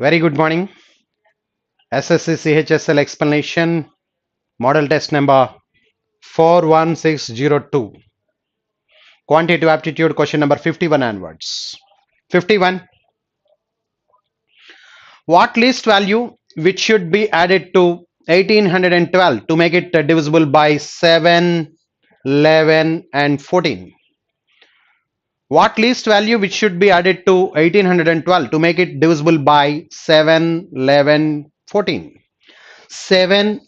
Very good morning. SSC CHSL explanation, model test number 41602. Quantitative aptitude question number 51 onwards. 51. What least value which should be added to 1812 to make it divisible by 7, 11 and 14? What least value which should be added to 1812 to make it divisible by 7, 11, 14? 7,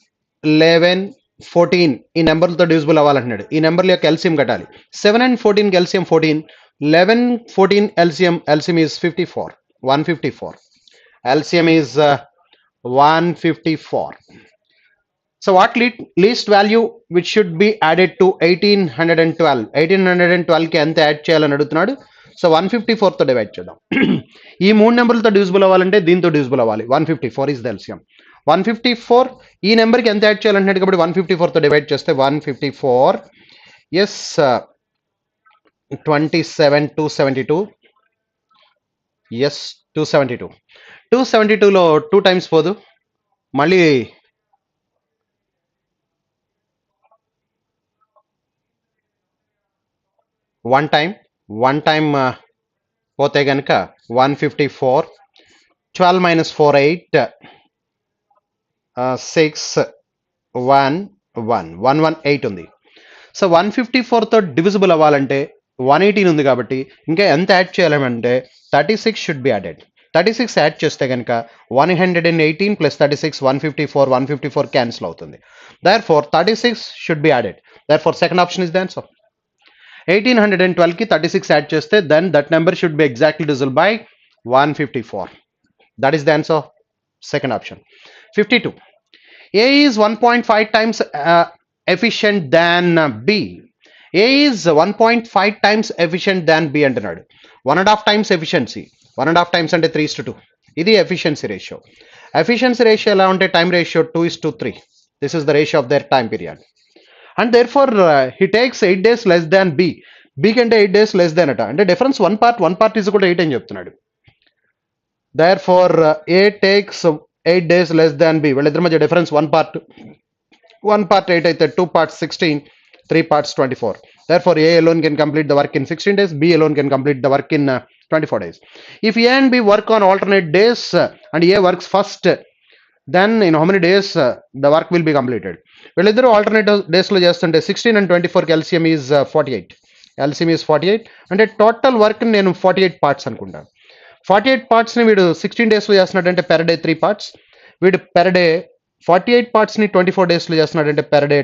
11, 14 ఈ నెంబర్లతో divisible అవ్వాలంటున్నాడు. ఈ నెంబర్ల యొక్క LCM కట్టాలి. 7 and 14 LCM 14, 11, 14 LCM is 54, 154. LCM is 154. So what least value which should be added to 1812? 1812 కి ఎంత add చేయాలని అడుగుతున్నాడు. So 154 తో divide చేద్దాం. ఈ మూడు నెంబర్లతో డివిజిబుల్ అవ్వాలంటే దీంతో డివిజిబుల్ అవ్వాలి. 154 ఇస్ ద ఎల్సిఎం. 154 ఈ నెంబర్కి ఎంత యాడ్ చేయాలంటున్నాడు కాబట్టి 154 తో డివైడ్ చేస్తే 154 ఎస్ 27 272 ఎస్ 272. 272లో 2 టైమ్స్ పోదు, మళ్ళీ వన్ టైం పోతే కనుక 154, 12 minus 4 8, 6 1 1 118 ఉంది. సో 154తో డివిజిబుల్ అవ్వాలంటే 118 ఉంది కాబట్టి ఇంకా ఎంత యాడ్ చేయాలంటే 36 షుడ్ బి యాడెడ్. 36 యాడ్ చేస్తే కనుక 118 ప్లస్ 36 154, 154 క్యాన్సిల్ అవుతుంది. Therefore 36 should be added. Therefore second option is the answer. 1812 కి 36 యాడ్ చేస్తే then that number should be exactly divisible by 154. That is the answer, second option. 52. A is 1.5 times efficient than B. A is 1.5 times efficient than B అంటున్నాడు. 1.5 times efficiency. 1.5 times అంటే 3:2. ఇది efficiency ratio. Efficiency ratio ఎలా ఉంటే time ratio 2:3. This is the ratio of their time period. And therefore he takes 8 days less than B. B కంటే 8 days less దాన్ అట, అంటే difference one part is కూడా 8 అని చెప్తున్నాడు. Therefore A takes 8 days less than B. వీళ్ళిద్దరి మధ్య difference one part 8 అయితే 2 parts 16, 3 parts 24. Therefore A alone can complete the work in 16 days, B alone can complete the work in 24 days. If A and B work on alternate days and A works first, then in how many days the work will be completed? వీళ్ళిద్దరూ alternate days లో చేస్తుంటే 16 and 24 కి LCM is 48. LCM is 48 అంటే total work నేను 48 parts అనుకుంటాను. 48 parts ని వీడు 16 days లో చేస్తున్నాడంటే పెర్ డే 3 parts. వీడు పెర్ డే 48 parts ని 24 days లో చేస్తున్నాడంటే పెర్ డే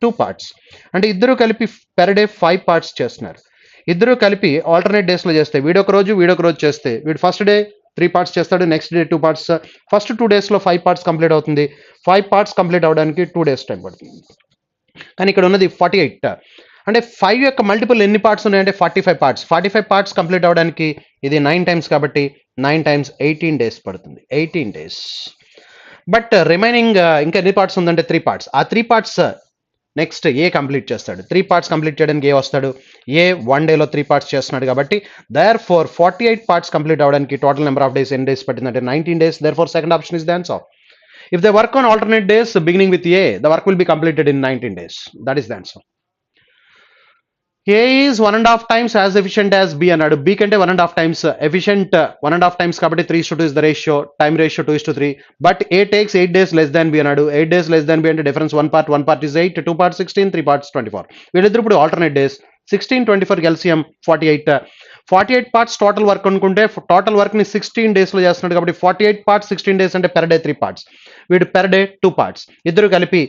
2 parts. అంటే ఇద్దరు కలిపి పెర్ డే 5 parts చేస్తున్నారు. ఇద్దరు కలిపి ఆల్టర్నేట్ డేస్ లో చేస్తే వీడొక రోజు చేస్తే వీడు ఫస్ట్ డే 3 parts చేస్తాడు, next day 2 parts. First 2 days లో 5 parts కంప్లీట్ అవుతుంది. 5 parts కంప్లీట్ అవడానికి 2 days టైం పడుతుంది. కానీ ఇక్కడ ఉన్నది 48. అంటే 5 యొక్క మల్టిపుల్ ఎన్ని పార్ట్స్ ఉన్నాయంటే 45 parts. 45 parts కంప్లీట్ అవడానికి ఇది 9 times కాబట్టి 9 times 18 days పడుతుంది. 18 days. బట్ రిమైనింగ్ ఇంకా ఎన్ని పార్ట్స్ ఉందంటే 3 parts. ఆ 3 parts నెక్స్ట్ ఏ కంప్లీట్ చేస్తాడు. 3 parts కంప్లీట్ చేయడానికి ఏ వస్తాడు. ఏ 1 day లో 3 parts చేస్తున్నాడు కాబట్టి దేర్ ఫోర్ 48 parts కంప్లీట్ అవడానికి టోటల్ నెంబర్ ఆఫ్ డేస్ ఎన్ని డేస్ పట్టిందంటే 19 days. Therefore second option is the answer. If they work on alternate days beginning with A, the work will be completed in 19 days. That is the answer. A is 1.5 times as efficient as B అన్నాడు. B కంటే 1.5 times efficient, 1.5 times కాబట్టి 3:2 is the ratio, time ratio 2:3. But A takes 8 days less than B అన్నాడు. 8 days less than B అంటే difference one part is 8, 2 parts 16, 3 parts 24. వీళ్ళిద్దరు ఇప్పుడు alternate days 16, 24 LCM 48. 48 parts total work అనుకుంటే total work ని 16 days లో చేస్తున్నాడు కాబట్టి 48 parts 16 days అంటే పెర్ డే 3 parts. వీడు పెర్ డే 2 parts. ఇద్దరు కలిపి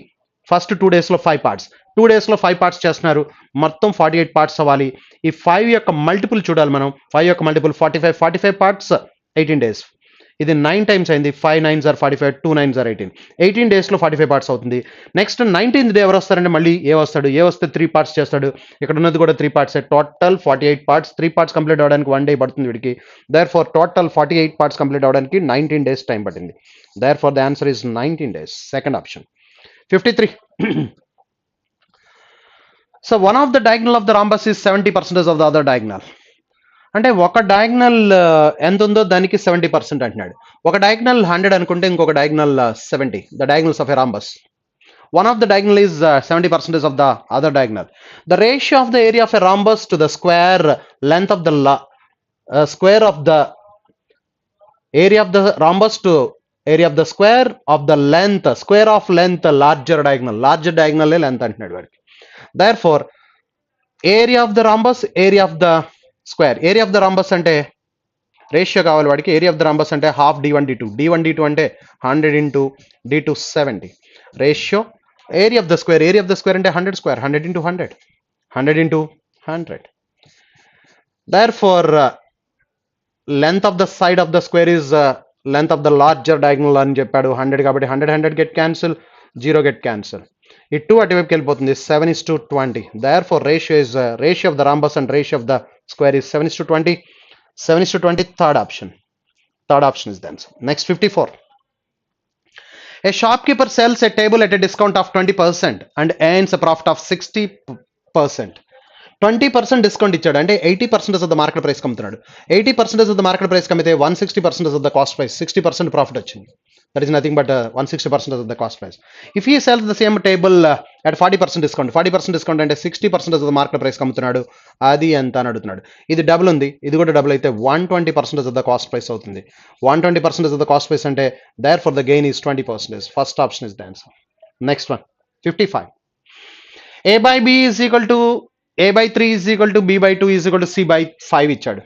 ఫస్ట్ 2 days లో 5 parts. 2 days లో 5 parts చేస్తున్నారు. మొత్తం 48 parts అవ్వాలి. ఈ 5 యొక్క మల్టిపుల్ చూడాలి మనం. 5 యొక్క మల్టిపుల్ 45 parts 18 days. ఇది 9 times అయింది. 5 9s are 45, 2 9s are 18. 18 days లో 45 parts అవుతుంది. నెక్స్ట్ 19th day ఎవరు వస్తారంటే మళ్ళీ ఏ వస్తాడు. ఏ వస్తే 3 parts చేస్తాడు. ఇక్కడ ఉన్నది కూడా 3 parts. Total 48 parts. 3 parts complete అవడానికి 1 day పడుతుంది వీడికి. Therefore total 48 parts complete అవడానికి 19 days టైం పట్టింది. Therefore the answer is 19 days. Second option. 53. So one of the diagonal of the rhombus is 70% of the other diagonal. అంటే ఒక diagonal ఎంత ఉందో దానికి 70% అంటున్నాడు. ఒక డయాగ్నల్ 100 అనుకుంటే ఇంకొక diagonal 70, the diagonals of a rhombus. One of the diagonal is 70% of the other diagonal. The ratio of the area of a rhombus to the square length of the square of the area of the rhombus to area of the square of the length, square of length larger diagonal length అంటున్నాడు వాడికి. Therefore area of the rhombus, area of the square, area of the rhombus అంటే ratio కావాలి వాడికి. Area of the రంబస్ అంటే half d1 d2, d1 d2 అంటే 100 into d2 70 ratio. Area of the square అంటే 100 square, 100 into 100, 100 into 100. Therefore length of the side of the square is length of the larger diagonal అని చెప్పాడు. 100 కాబట్టి 100 get cancel, 0 get cancel. ఈ 2 అటువైపుకి వెళ్ళిపోతుంది. 7:20. Therefore ratio of the rhombus and ratio of the square is 7:20. 7:20, third option. Third option is the answer. Next, 54. A shopkeeper sells a table at a discount of 20% and earns a profit of 60%. 20% discount ఇచ్చాడు అంటే 80% of the market price కమ్ముతున్నాడు. 80% of the market price కమ్మితే 160% of the cost price, 60% profit వచ్చింది. That is nothing but 160% of the cost price. If he sells the same table at 40% discount, 40% discount అంటే 60% of the market price కమ్ముతున్నాడు. అది ఎంత అని అడుగుతున్నాడు. ఇది double ఉంది, ఇది కూడా డబుల్ అయితే 120% of the cost price అవుతుంది. 120% of the cost price అంటే therefore the gain is 20%. First option is the answer. Next one, 55. A by B is equal to A by 3 is equal to B by 2 is equal to C by 5 ఇచ్చాడు.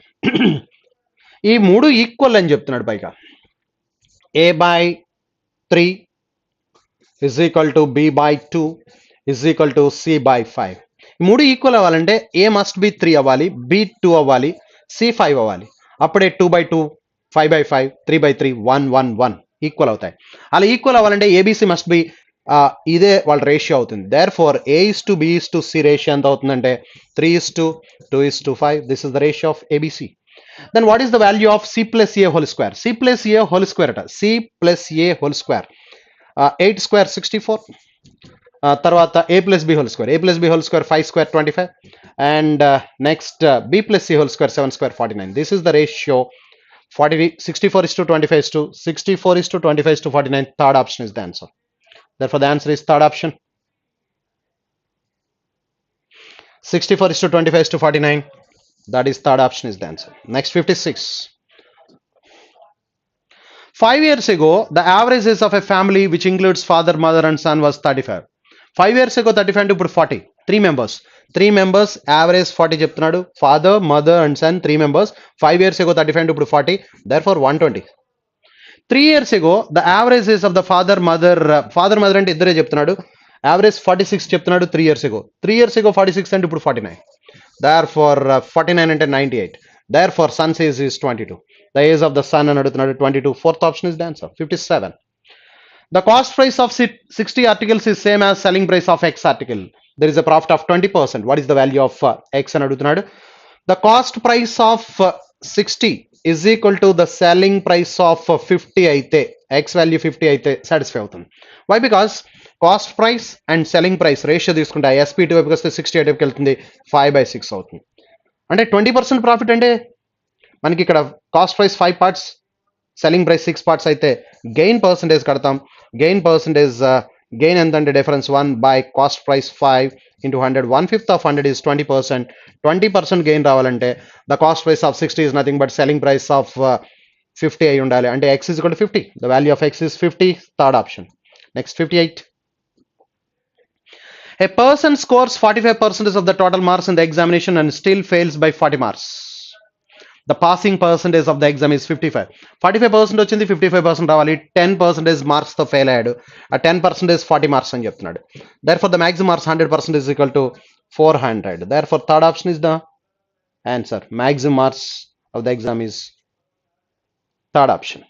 ఈ మూడు equal అని చెప్తున్నాడు పైగా. A by 3 is equal to B by 2 is equal to C by 5. మూడు equal అవ్వాలంటే A must be 3 అవ్వాలి, B 2 అవ్వాలి, C 5 అవ్వాలి. అప్పుడే 2 by 2, 5 by 5, 3 by 3, 1, 1, 1 ఈక్వల్ అవుతాయి. అలా ఈక్వల్ అవ్వాలంటే ABC must be ఇదే వాళ్ళ రేషియో అవుతుంది. దేర్ ఫార్ A:B:C రేషియో ఎంత అవుతుందంటే 3:2:5. This is the ratio of ABC. Then what is the value of C plus A whole square? C plus A whole square at C plus A whole square 8 square 64. తర్వాత A plus B whole square, A plus B whole square 5 square 25, and next B plus C whole square 7 square 49. This is the ratio 64:25 64:25 third option is the answer. Therefore the answer is third option. 64:25 that is third option is the answer. Next, 56. 5 years ago the average age of a family which includes father, mother and son was 35. 5 years ago 35 to put 40, 3 members average 40 చెప్తున్నాడు. father, mother and son 3 members. 5 years ago 35 to put 40, therefore 120. 3 years ago the average age of the father mother అంటే ఇద్దరే చెప్తున్నాడు. average 46 చెప్తున్నాడు. 3 years ago 46 అంటే ఇప్పుడు 49. therefore 49 అంటే 98. therefore son's age is 22. the age of the son అని అడుగుతున్నాడు 22. fourth option is the answer. 57. the cost price of 60 articles is same as selling price of X article. there is a profit of 20%. what is the value of X అని అడుగుతున్నాడు. the cost price of 60 is equal to the selling price of 50 అయితే X value 50 అయితే satisfy అవుతుంది. why? because cost price and selling price ratio తీసుకుంటే ఎస్పీ2 వైపుకి వస్తే 60 వైపుకి వెళ్తుంది, 5/6 అవుతుంది. అంటే 20% ప్రాఫిట్ అంటే మనకి ఇక్కడ cost price 5 parts, selling price 6 parts అయితే గెయిన్ పర్సంటేజ్ కడతాం. గెయిన్ ఎంతంటే difference 1 by cost price 5 into 100. 1/5 of 100 is 20%. 20% gain రావాలంటే the cost price of 60 is nothing but selling price of 50 అయి ఉండాలి. అంటే X is equal to 50. The value of X is 50. Third option. Next, 58. A person scores 45% of the total marks in the examination and still fails by 40 marks. The passing percentage of the exam is 55. 45% వచ్చింది, 55% రావాలి. 10% marks తో fail అయ్యాడు. ఆ 10% 40 marks అని చెప్తున్నాడు. Therefore the maximum marks 100% is equal to 400. Therefore third option is the answer. Maximum marks of the exam is third option.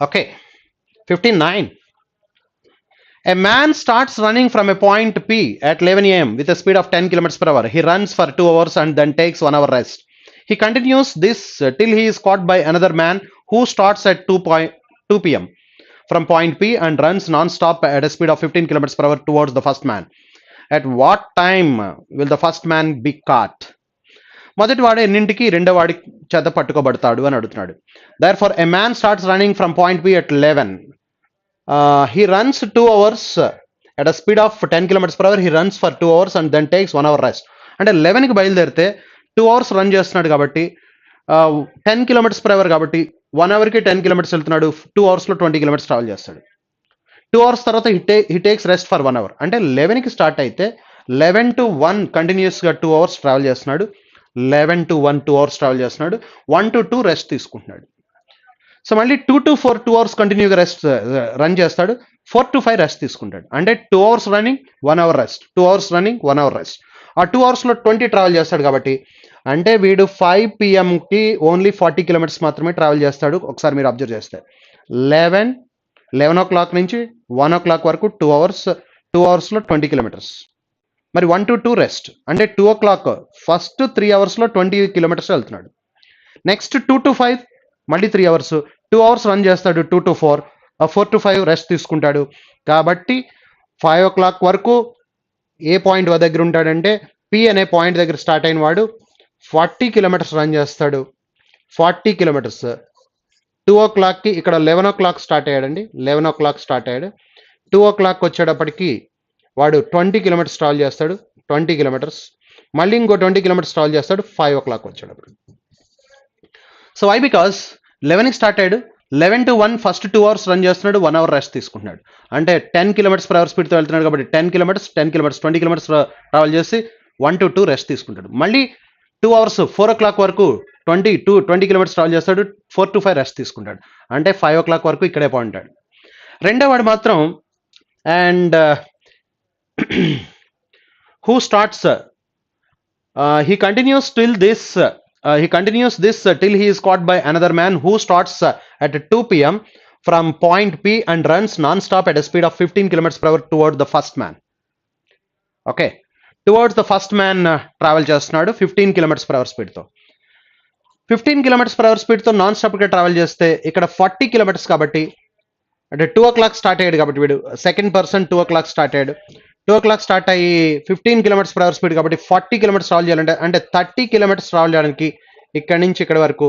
Okay, 59. A man starts running from a point P at 11 a.m. with a speed of 10 km/h. He runs for 2 hours and then takes 1 hour rest. He continues this till he is caught by another man who starts at 2 p.m. from point P and runs non-stop at a speed of 15 km/h towards the first man. At what time will the first man be caught? మొదటి వాడు ఎన్నింటికి రెండో వాడి చేత పట్టుకోబడతాడు అని అడుగుతున్నాడు. Therefore a man starts running from point B at 11. He runs 2 hours at a speed of 10 kilometers per hour. He runs for 2 hours and then takes 1 hour rest. అంటే 11కి బయలుదేరితే 2 hours రన్ చేస్తున్నాడు కాబట్టి 10 kilometers per hour కాబట్టి 1 hourకి 10 kilometers వెళ్తున్నాడు. 2 hours లో 20 kilometers travel చేస్తాడు. 2 hours తర్వాత he takes rest for 1 hour. అంటే 11కి స్టార్ట్ అయితే 11 to 1 కంటిన్యూస్గా 2 hours ట్రావెల్ చేస్తున్నాడు. 11 to 1 2 hours ట్రావెల్ చేస్తున్నాడు. 1 to 2 రెస్ట్ తీసుకుంటున్నాడు. సో మళ్ళీ 2 to 4 2 hours కంటిన్యూగా రెస్ట్ రన్ చేస్తాడు. 4 to 5 రెస్ట్ తీసుకుంటాడు. అంటే 2 hours running 1 hour rest, 2 hours running 1 hour rest. ఆ 2 hours లో 20 ట్రావెల్ చేస్తాడు కాబట్టి అంటే వీడు 5 PM-కి ఓన్లీ 40 kilometers మాత్రమే ట్రావెల్ చేస్తాడు. ఒకసారి మీరు అబ్జర్వ్ చేస్తే 11 o'clock నుంచి 1 o'clock వరకు 2 hours, 2 hours లో 20 kilometers. మరి 1 to 2 రెస్ట్ అంటే 2 o'clock ఫస్ట్ 3 hours-లో 20 kilometers వెళ్తున్నాడు. నెక్స్ట్ 2 to 5 మళ్ళీ 3 hours, 2 hours రన్ చేస్తాడు. 2 to 4, 4 to 5 రెస్ట్ తీసుకుంటాడు. కాబట్టి 5 o'clock వరకు ఏ పాయింట్ దగ్గర ఉంటాడంటే పి అనే పాయింట్ దగ్గర స్టార్ట్ అయిన వాడు 40 kilometers రన్ చేస్తాడు. 40 kilometers 2 o'clockకి ఇక్కడ 11 o'clock స్టార్ట్ అయ్యాడండి. 11 o'clock స్టార్ట్ అయ్యాడు. 2 o'clock వచ్చేటప్పటికి వాడు 20 kilometers ట్రావెల్ చేస్తాడు. 20 kilometers మళ్ళీ ఇంకో 20 kilometers ట్రావెల్ చేస్తాడు. 5 o'clock వచ్చేటప్పుడు. సో వై బికాస్ 11కి స్టార్ట్ అయ్యాడు. 11 to 1 ఫస్ట్ 2 hours రన్ చేస్తున్నాడు. 1 hour రెస్ట్ తీసుకుంటున్నాడు. అంటే 10 kilometers per hour స్పీడ్తో వెళ్తున్నాడు కాబట్టి 10 kilometers 20 kilometers ట్రావెల్ చేసి 1 to 2 రెస్ట్ తీసుకుంటాడు. మళ్ళీ 2 hours 4 o'clock వరకు 20 kilometers ట్రావెల్ చేస్తాడు. 4 to 5 రెస్ట్ తీసుకుంటాడు. అంటే 5 o'clock వరకు ఇక్కడే ఉంటాడు. రెండో వాడు మాత్రం and who starts he continues this till he is caught by another man who starts at 2 p.m. from point P and runs non-stop at a speed of 15 kilometers per hour towards the first man. Okay, towards the first man travel చేస్తున్నాడు 15 kilometers per hour స్పీడ్తో. 15 kilometers per hour స్పీడ్తో non స్టాప్గా travel చేస్తే ఇక్కడ 40 kilometers కాబట్టి అంటే 2 o'clock start అయ్యాడు కాబట్టి వీడు సెకండ్ పర్సన్ 2 o'clock స్టార్ట్ అయ్యాడు. 2 o'clock స్టార్ట్ అయ్యి 15 kilometers per hour స్పీడ్ కాబట్టి 40 kilometers ట్రావెల్ చేయాలంటే అంటే 30 kilometers ట్రావెల్ చేయడానికి ఇక్కడి నుంచి ఇక్కడ వరకు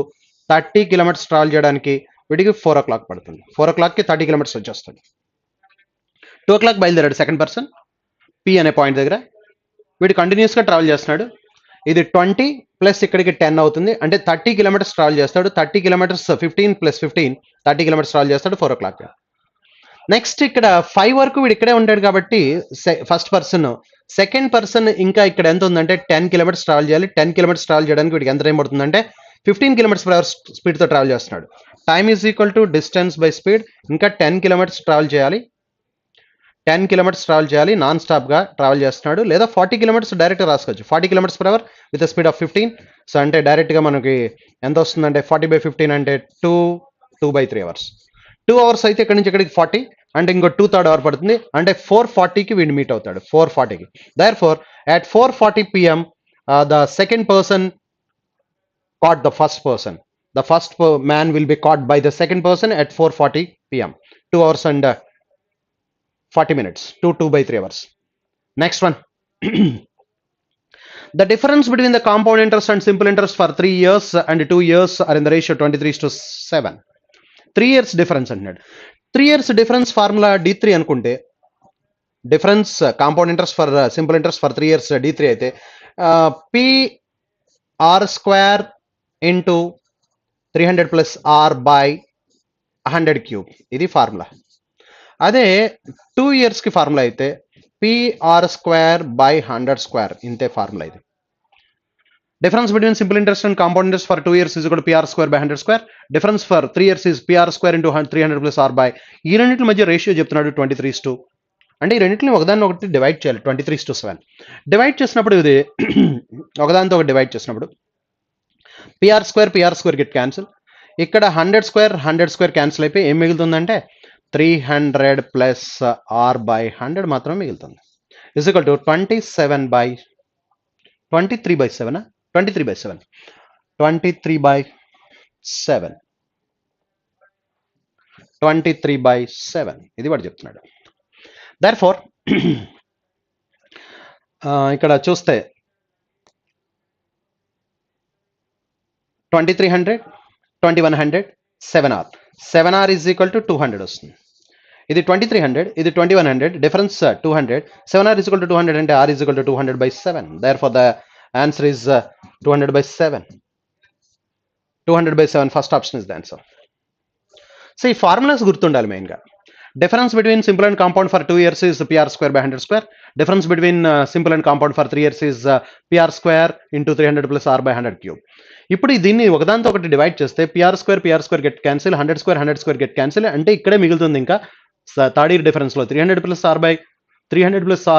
30 kilometers ట్రావెల్ చేయడానికి వీడికి 4 o'clock పడుతుంది. 4 o'clockకి 30 kilometers వచ్చేస్తుంది. 2 o'clock బయలుదేరాడు సెకండ్ పర్సన్ పి అనే పాయింట్ దగ్గర. వీడు కంటిన్యూస్గా ట్రావెల్ చేస్తున్నాడు. ఇది 20 ప్లస్ ఇక్కడికి 10 అవుతుంది. అంటే 30 kilometers ట్రావెల్ చేస్తాడు. 30 kilometers 15 + 15 30 kilometers ట్రావెల్ చేస్తాడు 4 o'clock. నెక్స్ట్ ఇక్కడ 5 వరకు వీడు ఇక్కడే ఉంటాడు కాబట్టి ఫస్ట్ పర్సన్. సెకండ్ పర్సన్ ఇంకా ఇక్కడ ఎంత ఉందంటే 10 kilometers ట్రావెల్ చేయాలి. 10 kilometers ట్రావెల్ చేయడానికి వీడికి ఎంత టైం పడుతుందంటే 15 kilometers per hour స్పీడ్తో ట్రావెల్ చేస్తున్నాడు. Time is equal to distance by speed. ఇంకా 10 kilometers ట్రావెల్ చేయాలి. 10 kilometers ట్రావెల్ చేయాలి. నాన్ స్టాప్గా ట్రావెల్ చేస్తున్నాడు. లేదా 40 kilometers డైరెక్ట్గా రాసుకోవచ్చు. 40 kilometers per hour with speed of 15. So అంటే డైరెక్ట్గా మనకి ఎంత వస్తుందంటే 40/15 అంటే 2/3 hours. 2 hours అయితే ఇక్కడ నుంచి ఇక్కడికి 40 అంటే ఇంకో 2/3 hour పడుతుంది. అంటే 4:40కి వీడు మీట్ అవుతాడు. 4:40కి. Therefore at 4:40 PM the second person caught the first person. The first man will be caught by the second person at 4:40 PM. 2 hours and 40 minutes. 2/3 hours. Next one. The difference between the compound interest and simple interest for 3 years and 2 years are in the ratio 23:7. 3 years difference అంటున్నాడు. 3 years difference formula D3 అనుకుంటే difference compound interest for simple interest for 3 years D3 అయితే PR² into 300 + R/100³ ఇది formula. అదే 2 yearsకి formula అయితే PR²/100² ఇంతే formula. ఇది difference between simple interest and compound interest for 2 years is equal to PR²/100². difference for 3 years is PR² into 300 + R/. ఈ రెండింటి మధ్య ratio చెప్తున్నాడు 23:2. అంటే ఈ రెండింటిని ఒకదాన్ని ఒకటి డివైడ్ చేయాలి 23:7. డివైడ్ చేసినప్పుడు ఇది ఒకదానితో ఒకటి డివైడ్ చేసినప్పుడు PR² గెట్ క్యాన్సిల్. ఇక్కడ 100² క్యాన్సిల్ అయిపోయి ఏం మిగులుతుందంటే 300 + R/100 మాత్రమే మిగులుతుంది. ఇస్ ఈక్వల్ టు 23/7 23/7 23/7 ఇది వాడు చెప్తున్నాడు. దేర్ ఫోర్ ఇక్కడ చూస్తే 2300, 2100, 7R. 7R is equal to 200 వస్తుంది. ఇది 2300, ఇది 2100, difference 200. 7R is equal to 200 అంటే R is equal to 200 by 7. Therefore, the answer is 200 by 7. 200 by 7, first option is the answer. So ఈ ఫార్ములాస్ గుర్తుండాలి మెయిన్గా. Difference between simple and compound for 2 years is PR square by 100 square. Difference between simple and compound for 3 years is PR square into 300 plus R by 100 cube. ఇప్పుడు దీన్ని ఒకదాంతో ఒకటి divide చేస్తే PR square get cancel, 100 square get cancel, అంటే ఇక్కడే మిగులుతుంది ఇంకా third year డిఫరెన్స్లో 300 plus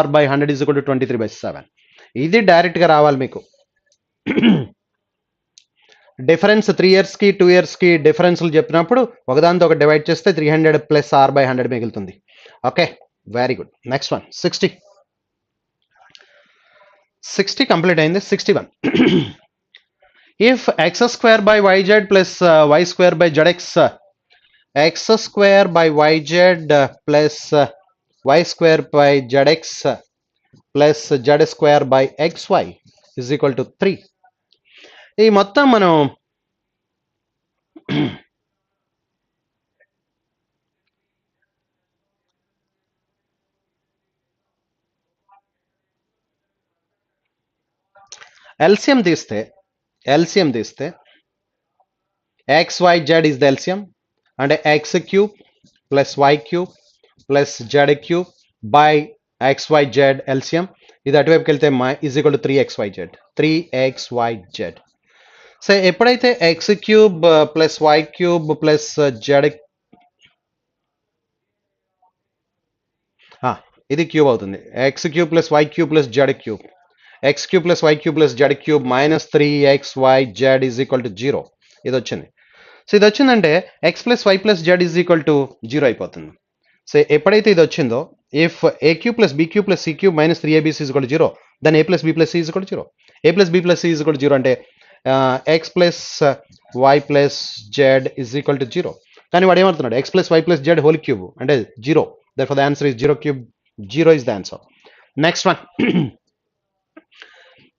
R by 100 is equal to 23 by 7. ఇది డైరెక్ట్గా రావాలి మీకు. డిఫరెన్స్ 3 yearsకి 2 yearsకి డిఫరెన్స్లు చెప్పినప్పుడు ఒకదాంతో ఒక డివైడ్ చేస్తే 300 plus R by 100 మిగులుతుంది. Okay, very good. Next one 60 complete అయింది. 61. If x square by y z plus y square by z x, x square by y z plus y square by z x plus z square by x y is equal to 3. ఈ మొత్తం మనం LCM తీస్తే x y z is the LCM, అంటే x cube plus y cube plus z cube by x y z LCM. ఇది అటువైపుకి వెళ్తే is equal to 3xyz. So ఎప్పుడైతే x cube plus y cube plus z, ఇది cube అవుతుంది, x cube plus y cube plus z cube, x cube plus y cube plus z cube minus 3xyz is equal to 0. ఇది వచ్చింది. So ఇది వచ్చిందంటే x plus y plus z is equal to 0 అయిపోతుంది. So ఎప్పుడైతే ఇది వచ్చిందో, if a cube plus b cube plus c cube minus 3abc is equal to 0, then a plus b plus c is equal to 0. A plus b plus c is equal to 0 అంటే x plus y plus z is equal to 0. కానీ వాడు ఏమంటున్నాడు, x plus y plus z whole cube అంటే 0. Therefore the answer is 0 cube, 0 is the answer. Next one.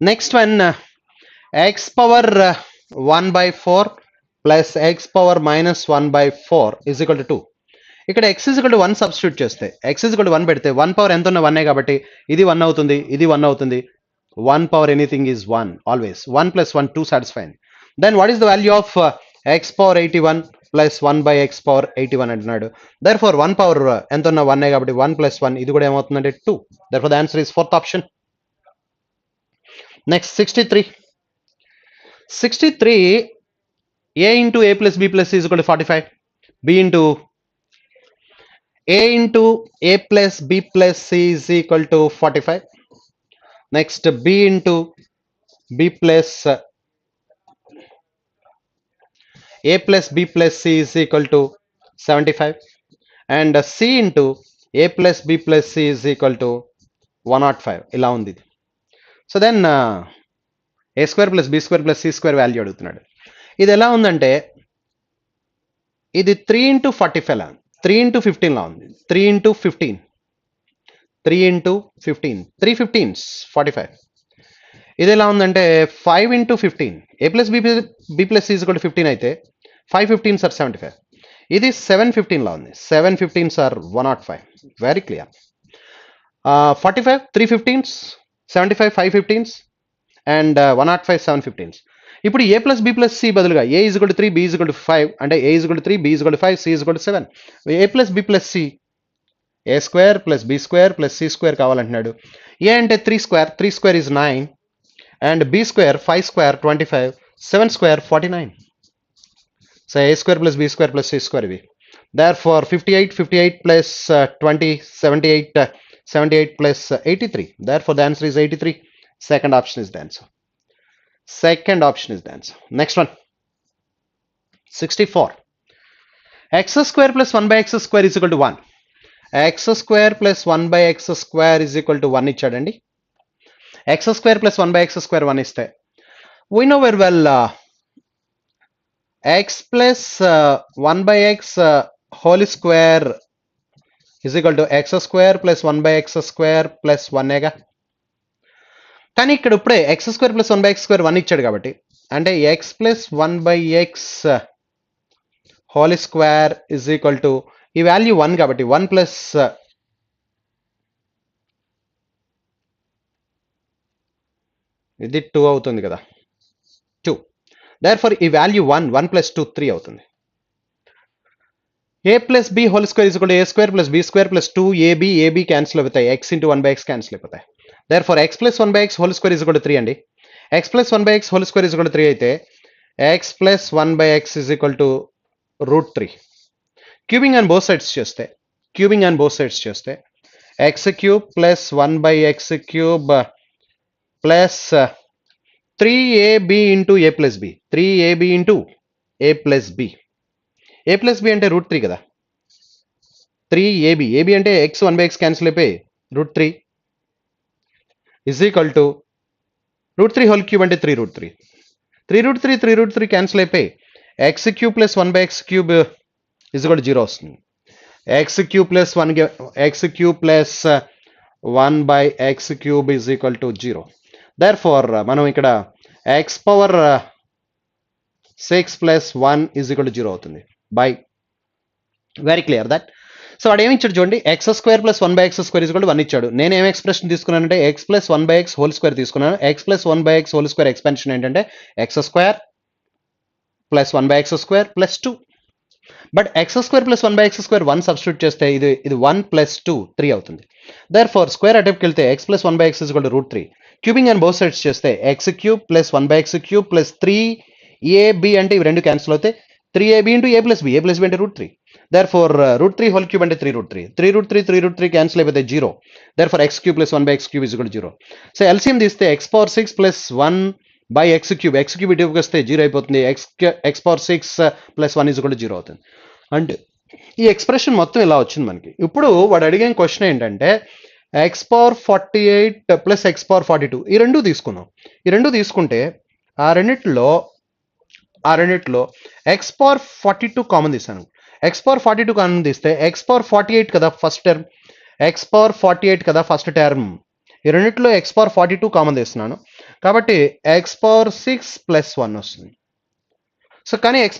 Next one, x power 1 by 4 plus x power minus 1 by 4 is equal to 2. ఇక్కడ x is equal to 1 substitute చేస్తే, x is equal to 1 పెడితే 1 power ఎంత ఉన్న 1 కాబట్టి ఇది 1 అవుతుంది, ఇది 1 అవుతుంది. 1 power anything is 1 always. 1 plus 1 2 satisfying. Then what is the value of x power 81 plus 1 by x power 81 అంటున్నాడు. దెర్ఫోర్ 1 పవర్ ఎంత ఉన్న 1 కాబట్టి 1 plus 1 ఇది కూడా ఏమవుతుందంటే 2. Therefore the answer is fourth option. Next 63. a into a plus b plus c is equal to 45. b into a into a plus b plus c is equal to 45. Next b into b plus a plus b plus c is equal to 75, and c into a plus b plus c is equal to 105. ఇలా ఉంది. So then a square plus b square plus c square value అడుగుతున్నాడు. ఇది ఎలా ఉందంటే ఇది 3 into 45 లా, 3 into 15 లా ఉంది. 3 into 15, 315s 45. ఇది ఎలా ఉందంటే 5 into 15, a plus b plus c is equal to 15 అయితే 5 15s are 75. ఇది 715 లా ఉంది. 715s are 105. Very clear. 45 315s, 75 515s, and 105 715s. ఇప్పుడు a plus b plus c బదులుగా a is equal to 3, b is equal to 5 అంటే a is equal to 3, b is equal to 5, c is equal to 7. a plus b plus c, a square plus b square plus c square కావాలంటున్నాడు. a అంటే 3 square is 9, and b square 5 square 25, 7 square 49. So a square plus b square plus c square ఇవి. Therefore 58 plus 20 78 plus 83. Therefore the answer is 83. Second option is the answer. Next one, 64. x square plus 1 by x square is equal to 1. x square plus 1 by x square is equal to 1 ఇచ్చాడండి. x square plus 1 by x square 1 ఇస్తే we know very well x plus 1 by x whole square is equal to x square plus 1 by x square plus 1 ఏగా. కానీ ఇక్కడ ఇప్పుడే x square plus 1 by x square 1 ఇచ్చాడు కాబట్టి అంటే x plus 1/x whole square is equal to ఈ value 1 కాబట్టి 1 plus ఇది 2 అవుతుంది కదా 2. దేర్ఫోర్ ఈ వాల్యూ 1 ప్లస్ 2 3 అవుతుంది. a plus b whole square is equal to a square plus b square plus 2ab cancel అవుతాయి. x ఇంటూ 1/x క్యాన్సిల్ అయిపోతాయి. Therefore x plus 1/x whole square is equal to 3 అండి. x plus 1/x whole square is equal to 3 అయితే x plus 1/x is equal to √3. Cubing and both sides చేస్తే x cube plus 1/x cube plus 3ab into a plus b 3ab into a plus B అంటే √3 కదా 3ab అంటే x 1/x cancel అయిపోయి √3 is equal to √3 whole cube అంటే 3√3 cancel అయిపోయి x cube plus 1/x cube is equal to 0 వస్తుంది. x cube plus 1/x cube is equal to 0. Therefore మనం ఇక్కడ x power 6 plus 1 is equal to 0 అవుతుంది. By very clear that. So వాడు ఏమి ఇచ్చాడు చూడండి, x square plus 1/x square is equal to 1 ఇచ్చాడు. నేను ఏం expression తీసుకున్నానంటే x plus 1/x whole square తీసుకున్నాను. x plus 1/x whole square expansion ఏంటంటే x square plus 1/x square plus 2. But x square plus 1/x square 1 substitute చేస్తే ఇది 1 plus 2 3 అవుతుంది. Therefore square అటెంప్ట్కి వెళ్తే x plus 1/x is equal to √3. Cubing and both sides చేస్తే x cube plus 1/x cube plus 3ab అంటే ఇవి రెండు cancel అవుతాయి. 3ab into a plus B అంటే √3. దేర్ఫోర్ √3 హోల్ క్యూబ్ అంటే 3√3 క్యాన్సిల్ అయిపోతే 0. Therefore x cube plus 1/x cube is equal to 0. So LCM తీస్తే x power 6 plus 1/x cube ఇటువైపుకి వస్తే 0 అయిపోతుంది. x power 6 plus 1 is equal to 0 అవుతుంది. అంటే ఈ ఎక్స్ప్రెషన్ మొత్తం ఇలా వచ్చింది మనకి. ఇప్పుడు వాడు అడిగిన క్వశ్చన్ ఏంటంటే x power 48 plus x power 42 ఈ రెండు తీసుకున్నాం. ఈ రెండు తీసుకుంటే ఆ రెండిట్లో x పవర్ 42 కామన్ తీసాను. x పవర్ 42 కామన్ తీస్తే x పవర్ 48 కదా ఫస్ట్ టర్మ్, x పవర్ 48 కదా ఫస్ట్ టర్మ్. ఈ రెండిట్లో x పవర్ 42 కామన్ తీస్తున్నాను కాబట్టి x పవర్ 6 ప్లస్ 1 వస్తుంది. సో కానీ x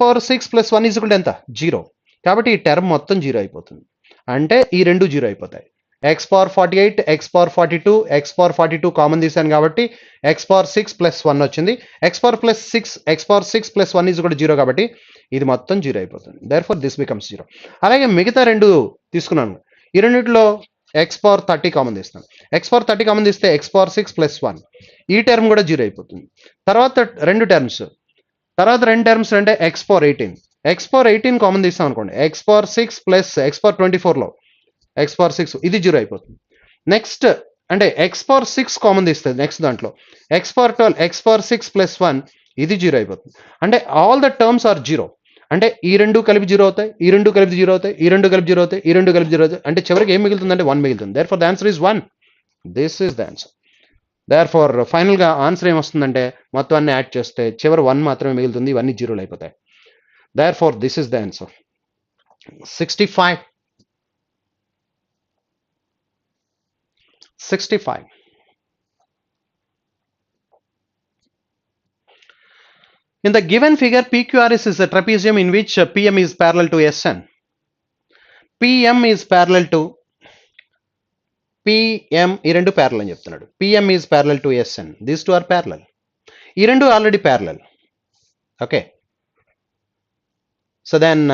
power 6 plus 1 is equal to ఎంత 0 కాబట్టి ఈ టర్మ్ మొత్తం 0 అయిపోతుంది. అంటే ఈ రెండు 0 అయిపోతాయి. x power 48 x power 42 common తీసాను కాబట్టి x పవర్ 6 ప్లస్ 1 వచ్చింది. x power 6 plus 1 is equal to 0 కాబట్టి ఇది మొత్తం 0 అయిపోతుంది. Therefore this becomes 0. అలాగే మిగతా రెండు తీసుకున్నాను. ఈ రెండిట్లో x పవర్ 30 కామన్ తీస్తాను. x పవర్ 30 కామన్ తీస్తే x పవర్ 6 ప్లస్ 1 ఈ టర్మ్ కూడా 0 అయిపోతుంది. తర్వాత రెండు టర్మ్స్ అంటే x పవర్ 18 కామన్ తీస్తాం అనుకోండి. x power 6 plus x power 24లో x పవర్ 6 ఇది 0 అయిపోతుంది. నెక్స్ట్ అంటే x పవర్ 6 కామన్ తీస్తుంది నెక్స్ట్ దాంట్లో x power 12 x power 6 plus 1 ఇది 0 అయిపోతుంది. అంటే ఆల్ ద టర్మ్స్ ఆర్ 0. అంటే ఈ రెండు కలిపి 0 అవుతాయి, ఈ రెండు కలిపి 0 అవుతాయి, ఈ రెండు కలిపి 0 అవుతాయి, ఈ రెండు కలిపి 0 అవుతాయి. అంటే చివరికి ఏం మిగులుతుంది అంటే 1 మిగులుతుంది. Therefore the answer is 1. This is the answer. Therefore ఫైనల్గా ఆన్సర్ ఏమొస్తుందంటే మొత్తం అన్ని యాడ్ చేస్తే చివరి 1 మాత్రమే మిగులుతుంది, ఇవన్నీ 0లు అయిపోతాయి. Therefore this is the answer. 65. In the given figure, PQRS is a trapezium in which PM is parallel to SN. PM is parallel to PM ఈ రెండు ప్యారలల్ అని చెప్తున్నాడు. PM is parallel to SN. These two are parallel. ఈ రెండు already parallel. Okay, so then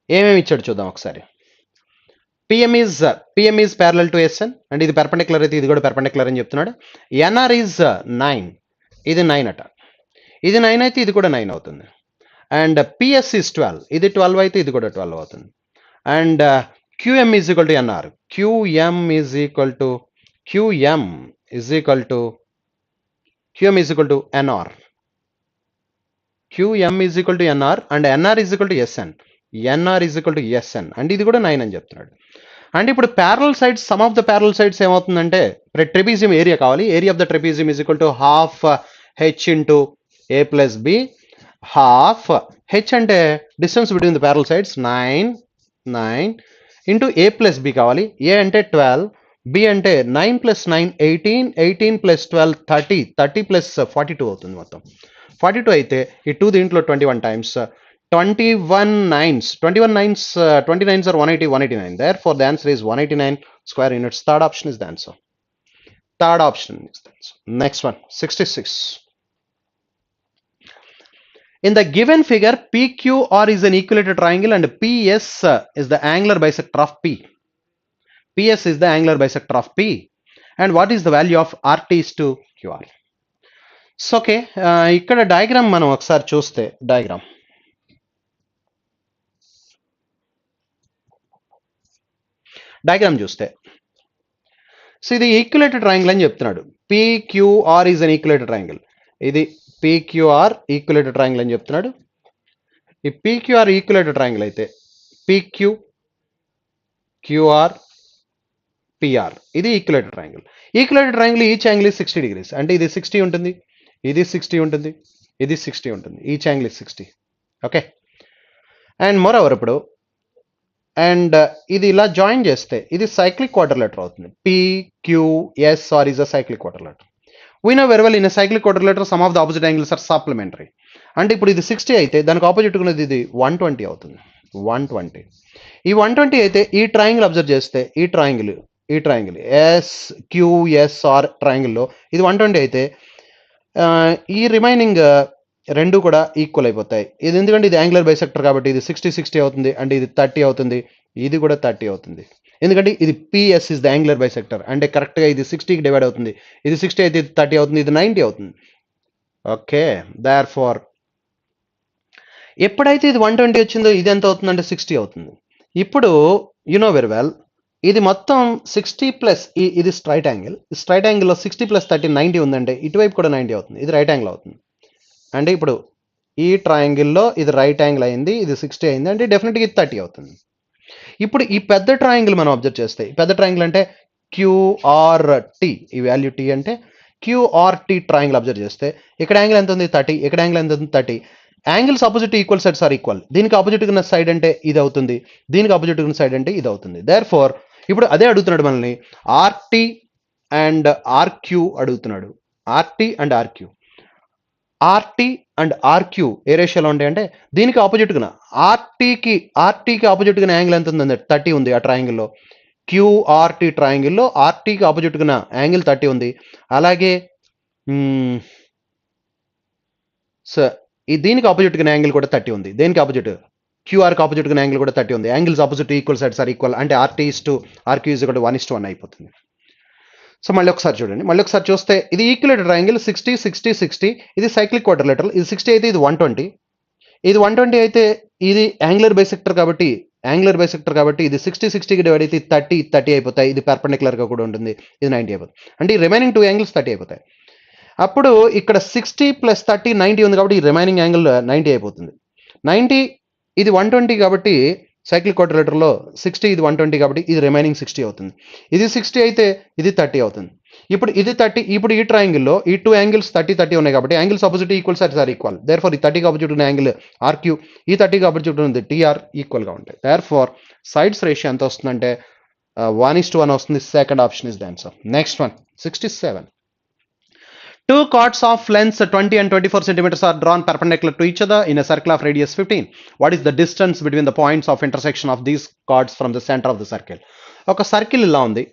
ఏమేమి ఇచ్చాడు చూద్దాం ఒకసారి. PM is parallel to SN and ఇది పెర్పెండిక్యులర్ అయితే ఇది కూడా పెర్పెండిక్యులర్ అని చెప్తున్నాడు. NR is 9, ఇది 9 అట. ఇది 9 అయితే ఇది కూడా 9 అవుతుంది. అండ్ PS is 12, ఇది 12 అయితే ఇది కూడా 12 అవుతుంది. And QM is equal to NR. QM is equal to NR. QM is equal to NR and NR is equal to SN. And ఇది కూడా 9 అని చెప్తున్నాడు. అండ్ ఇప్పుడు parallel sides, sum of the parallel sides ఏమవుతుందంటే trapezium area కావాలి. Area of the trapezium is equal to half h into a plus b. Half h అంటే distance between the parallel sides 9 into a plus b కావాలి. a అంటే 12, B అంటే 9 plus 9 18, 18 plus 12 30, 30 plus 42 అవుతుంది మొత్తం. 42 అయితే ఈ 2 దీంట్లో 21 times 21 nines. 21 nines, 20 nines are 180, 189. Therefore, the answer is 189 square units. Third option is the answer. Third option is the answer. Next one, 66. In the given figure, PQR is an equilateral triangle and PS is the angular bisector of P. PS is the angular bisector of P. And what is the value of RT is to QR? So, okay, ఇక్కడ diagram మనం ఒకసారి చూస్తే diagram. Diagram చూస్తే so ఇది equilateral triangle అని చెప్తున్నాడు. PQR is an equilateral triangle. ఇది PQR equilateral triangle అని చెప్తున్నాడు. ఈ PQR ఈక్యులేటెడ్ ట్రయాంగిల్ అయితే PQ QR PR ఇది equilateral triangle. Equilateral triangle each angle is 60 degrees. అంటే ఇది 60 ఉంటుంది, ఇది 60 ఉంటుంది, ఇది 60 ఉంటుంది. Each angle is 60. Okay. And moreover ఇప్పుడు అండ్ ఇది ఇలా జాయిన్ చేస్తే ఇది సైక్లిక్ క్వాడ్రిలేటర్ అవుతుంది. PQSR is a cyclic quadrilateral. We know very well in cyclic quadrilateral sum of the opposite angles are supplementary. అంటే ఇప్పుడు ఇది 60 అయితే దానికి ఆపోజిట్ ఉన్నది ఇది 120 అవుతుంది. 120. ఈ 120 అయితే ఈ ట్రయాంగిల్ అబ్జర్వ్ చేస్తే ఈ ట్రయాంగిల్ SQSR ట్రయాంగిల్లో ఇది 120 అయితే ఈ రిమైనింగ్ రెండు కూడా ఈక్వల్ అయిపోతాయి. ఇది ఎందుకంటే ఇది యాంగులర్ బైసెక్టర్ కాబట్టి ఇది 60 అవుతుంది, అంటే ఇది 30 అవుతుంది, ఇది కూడా 30 అవుతుంది. ఎందుకంటే ఇది PS is the angular bisector, అంటే కరెక్ట్గా ఇది 60కి డివైడ్ అవుతుంది. ఇది 60 అయితే ఇది 30 అవుతుంది, ఇది 90 అవుతుంది. ఓకే, దేర్ ఫార్ ఎప్పుడైతే ఇది 120 వచ్చిందో ఇది ఎంత అవుతుందంటే 60 అవుతుంది. ఇప్పుడు యు నో వెరీ వెల్ ఇది మొత్తం 60 ప్లస్ ఇది స్ట్రైట్ యాంగిల్. స్ట్రైట్ యాంగిల్లో 60 ప్లస్ 30 90 ఉందంటే ఇటువైపు కూడా 90 అవుతుంది. ఇది రైట్ యాంగిల్ అవుతుంది. అంటే ఇప్పుడు ఈ ట్రయాంగిల్లో ఇది రైట్ యాంగిల్ అయింది, ఇది 60 అయింది, అంటే డెఫినెట్గా ఇది 30 అవుతుంది. ఇప్పుడు ఈ పెద్ద ట్రయాంగిల్ మనం అబ్జర్వ్ చేస్తే పెద్ద ట్రయాంగిల్ అంటే QRT, ఈ వాల్యూ T అంటే QRT ట్రయాంగిల్ అబ్జర్వ్ చేస్తే ఇక్కడ యాంగిల్ ఎంత ఉంది 30, ఇక్కడ యాంగిల్ ఎంత ఉంది 30. Angles opposite equal sides are equal. దీనికి ఆపోజిట్ ఉన్న సైడ్ అంటే ఇది అవుతుంది, దీనికి ఆపోజిట్ ఉన్న సైడ్ అంటే ఇది అవుతుంది. దేర్ ఫార్ ఇప్పుడు అదే అడుగుతున్నాడు మనల్ని, RT అండ్ RQ అడుగుతున్నాడు. RT అండ్ RQ ఏ రేషియోలో ఉంటాయి అంటే దీనికి ఆపోజిట్గా ఆర్టీకి ఆపోజిట్గా యాంగిల్ ఎంత ఉందండి 30 ఉంది. ఆ ట్రయాంగిల్లో QRT ట్రయాంగిల్లో ఆర్టీకి ఆపోజిట్గా యాంగిల్ 30 ఉంది. అలాగే దీనికి ఆపోజిట్గా యాంగిల్ కూడా 30 ఉంది. దేనికి ఆపోజిట్ QRకి ఆపోజిట్గా యాంగిల్ కూడా 30 ఉంది. Angles opposite equal sides are equal, అంటే RT is to RQ is equal to 1:1 అయిపోతుంది. సో మళ్ళీ ఒకసారి చూడండి, మళ్ళీ ఒకసారి చూస్తే ఇది ఈక్యులేటెడ్ ట్రయాంగిల్ 60 60 60. ఇది సైక్లిక్ క్వాడ్రిలేటరల్. ఇది 60 అయితే ఇది 120, ఇది 120 అయితే ఇది యాంగులర్ బైసెక్టర్ కాబట్టి ఇది 60 60కి డివైడ్ అయితే 30 అయిపోతాయి. ఇది పర్పెండిక్యులర్గా కూడా ఉంటుంది, ఇది 90 అయిపోతుంది. అంటే ఈ రిమైనింగ్ 2 యాంగిల్స్ 30 అయిపోతాయి. అప్పుడు ఇక్కడ 60 ప్లస్ 30 90 ఉంది కాబట్టి ఈ రిమైనింగ్ యాంగిల్ 90 అయిపోతుంది. 90 ఇది 120 కాబట్టి సైక్లిక్ క్వాడ్రిలేటర్లో 60 ఇది 120 కాబట్టి ఇది రిమైనింగ్ 60 అవుతుంది. ఇది 60 అయితే ఇది 30 అవుతుంది. ఇప్పుడు ఇది 30. ఇప్పుడు ఈ ట్రయాంగిల్లో ఈ 2 యాంగిల్స్ 30 ఉన్నాయి కాబట్టి angles opposite equal sides are equal. Therefore ఈ 30కి ఆపోజిట్ ఉన్న యాంగిల్ RQ, ఈ 30కి ఆపోజిట్ ఉంది TR ఈక్వల్గా ఉంటాయి. దేర్ ఫార్ సైడ్స్ రేషియో ఎంత వస్తుందంటే 1:1 వస్తుంది. Second option is the answer. Next one 67. Two chords of lengths 20 and 24 centimeters are drawn perpendicular to each other in a circle of radius 15. What is the distance between the points of intersection of these chords from the center of the circle? ఒక circle ఇలా ఉంది.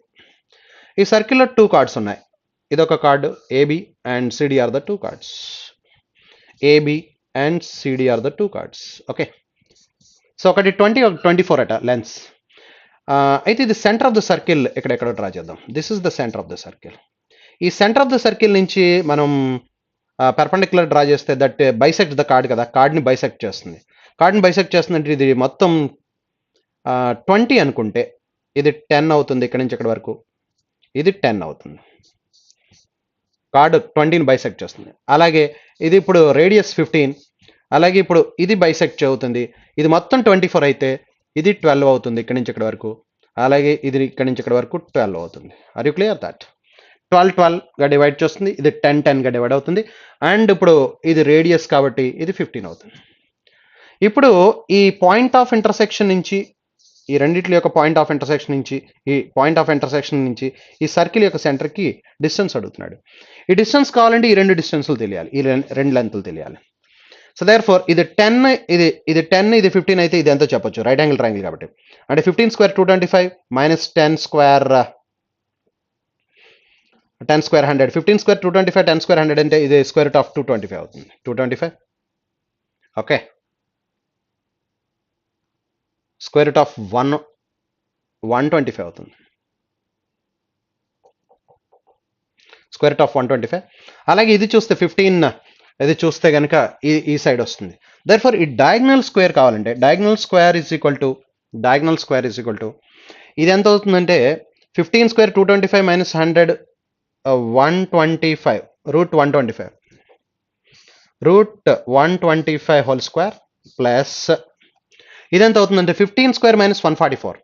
ఈ సర్కిల్లో 2 cards ఉన్నాయి. ఇది ఒక card AB and CD are the 2 cards. AB and CD are the 2 cards. Okay, so ఒకటి 20 ఒక 24 అట లెన్స్. అయితే ఇది సెంటర్ ఆఫ్ ద సర్కిల్ ఎక్కడెక్కడో డ్రా చేద్దాం. This is the centre of the circle. ఈ సెంటర్ ఆఫ్ ద సర్కిల్ నుంచి మనం పర్పెండిక్యులర్ డ్రా చేస్తే దట్ బైసెక్ట్ ద కార్డ్ కదా, కార్డ్ని బైసెక్ట్ చేస్తుంది. కార్డ్ని బైసెక్ట్ చేస్తుందంటే ఇది మొత్తం 20 అనుకుంటే ఇది 10 అవుతుంది. ఇక్కడ నుంచి ఇక్కడ వరకు ఇది 10 అవుతుంది. కార్డ్ 20ని బైసెక్ట్ చేస్తుంది. అలాగే ఇది ఇప్పుడు రేడియస్ 15. అలాగే ఇప్పుడు ఇది బైసెక్ట్ అవుతుంది. ఇది మొత్తం 24 అయితే ఇది 12 అవుతుంది ఇక్కడ నుంచి ఇక్కడ వరకు. అలాగే ఇది ఇక్కడ నుంచి ఇక్కడ వరకు 12 అవుతుంది. Are you clear that? 12గా డివైడ్ చేస్తుంది, ఇది 10గా డివైడ్ అవుతుంది. అండ్ ఇప్పుడు ఇది రేడియస్ కాబట్టి ఇది 15 అవుతుంది. ఇప్పుడు ఈ పాయింట్ ఆఫ్ ఇంటర్సెక్షన్ నుంచి ఈ రెండిట్ల యొక్క పాయింట్ ఆఫ్ ఇంటర్సెక్షన్ నుంచి ఈ సర్కిల్ యొక్క సెంటర్కి డిస్టెన్స్ అడుగుతున్నాడు. ఈ డిస్టెన్స్ కావాలంటే ఈ రెండు డిస్టెన్స్లు తెలియాలి, ఈ రెండు లెంత్లు తెలియాలి. సో దేర్ ఫోర్ ఇది 10, ఇది 10, ఇది 15 అయితే ఇది ఎంతో చెప్పొచ్చు, రైట్ యాంగిల్ ట్రయాంగిల్ కాబట్టి. అంటే 15 square 225 minus 10 square 100. 15 square 225, 10 square 100 అంటే ఇది స్క్వేర్ రూట్ ఆఫ్ 225 అవుతుంది. 225 ఓకే, స్క్వేర్ రూట్ ఆఫ్ 125 అవుతుంది, స్క్వేర్ రూట్ ఆఫ్ 125. అలాగే ఇది చూస్తే 15, ఇది చూస్తే కనుక ఈ సైడ్ వస్తుంది. దర్ ఫర్ ఈ డయాగ్నల్ స్క్వేర్ కావాలంటే diagonal square is equal to ఇది ఎంత అవుతుందంటే 15 square 225 minus 100 125 root 125 whole square plus ఇది ఎంత అవుతుందంటే 15 square minus 144.